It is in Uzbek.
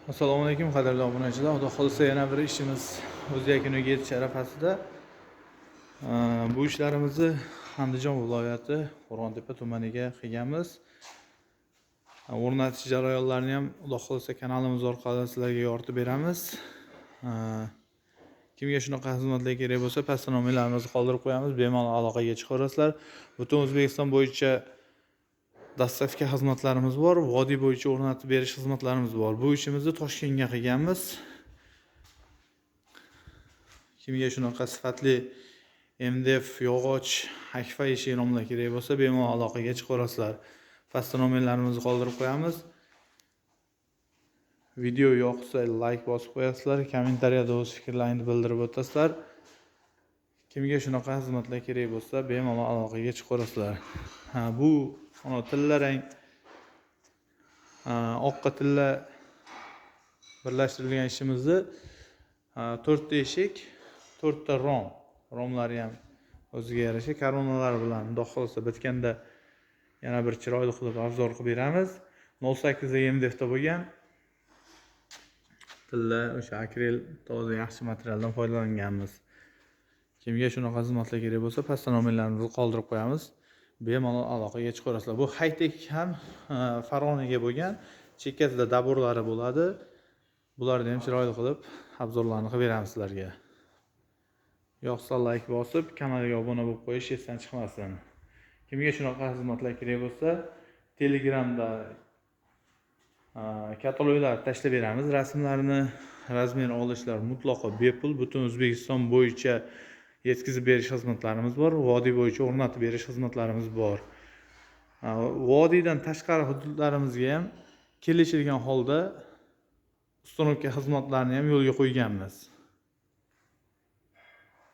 Assalomu alaykum qadrli obunachilar. Xudo xolisa yana bir ishimiz o'z yakuniga yetish arafasida. Bu ishlarimizni Andijon viloyati Qo'rg'ontepa tumaniga qilganmiz. O'rnatish jarayonlarini ham Xudo xolisa kanalimiz orqali sizlarga yoritib beramiz. Kimga shunaqa xizmatlar kerak bo'lsa, pastda nomerlarimizni qoldirib qo'yamiz, bemalol aloqaga chiqaverasizlar. Butun O'zbekiston bo'yicha dastavka xizmatlarimiz bor, vodiy bo'yicha o'rnatib berish xizmatlarimiz bor. Bu ishimizni Toshkentga qilganmiz. Kimga shunaqa sifatli MDF, yog'och, akfa eshik-romlar kerak bo'lsa, bemalol aloqaga chiqaverasizlar. Pastda nomerlarimizni qoldirib qo'yamiz. Video yoqsa like bosib qo'yasizlar, kommentariyada o'z fikrlaringizni bildirib o'tasizlar. Kimga shunaqa xizmatlar kerak bo'lsa, bemalol aloqaga chiqaverasizlar. Bu tilla rang oqqa tilla birlashtirilgan ishimizni 4 ta eshik, 4 ta romlari ham o'ziga yarasha koronalar bilan xudo xolisa bitganda yana bir chiroyli qilib obzor qilib beramiz. 08 da MDFda bo'lgan. Tilla o'sha akril toza yaxshi materialdan foydalanganmiz. Kimga shunaqa xizmatlar kerak bo'lsa, pastda nomerlarimizni qoldirib qo'yamiz. Bemalol aloqaga chiqaverasizlar. Bu high-tech ham faroniga bo'lgan, chekkasida daburlari bo'ladi. Bularni ham chiroyli qilib obzorlarni qilib beramiz sizlarga. Yoqsa like bosib, kanalga obuna bo'lib qo'yish esdan chiqmasin. Kimga shunaqa xizmatlar kerak bo'lsa, Telegramda kataloglar tashlab beramiz. Rasmlarni, razmer olishlar mutlaqo bepul. Butun O'zbekiston bo'yicha yetkazib berish xizmatlarimiz bor. Vodiy bo'yicha o'rnatib berish xizmatlarimiz bor. Vodiydan tashqari hududlarimizga ham kelishilgan holda ustonovka xizmatlarini ham yo'lga qo'yganmiz.